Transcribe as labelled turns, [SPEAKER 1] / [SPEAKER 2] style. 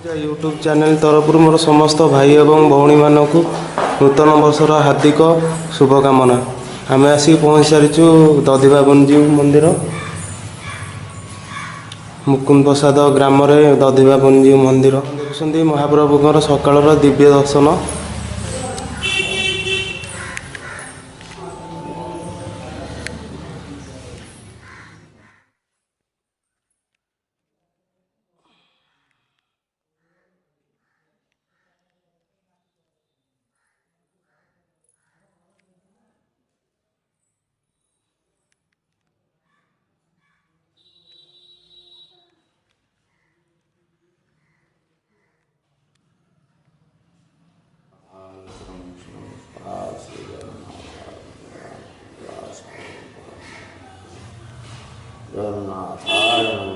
[SPEAKER 1] YouTube channel तरफ मोर समस्त भाई एवं भौणी मानक नूतन वर्षर हार्दिक शुभकामना। आम आसिक पहुँच सारीचु दधिबाबनजी मंदिर मुकुंद प्रसाद ग्राम दधिबाबनजी मंदिर देखुं महाप्रभुଙ୍କର सकाळର दिव्य दर्शन। जगन्नाथाय नमः।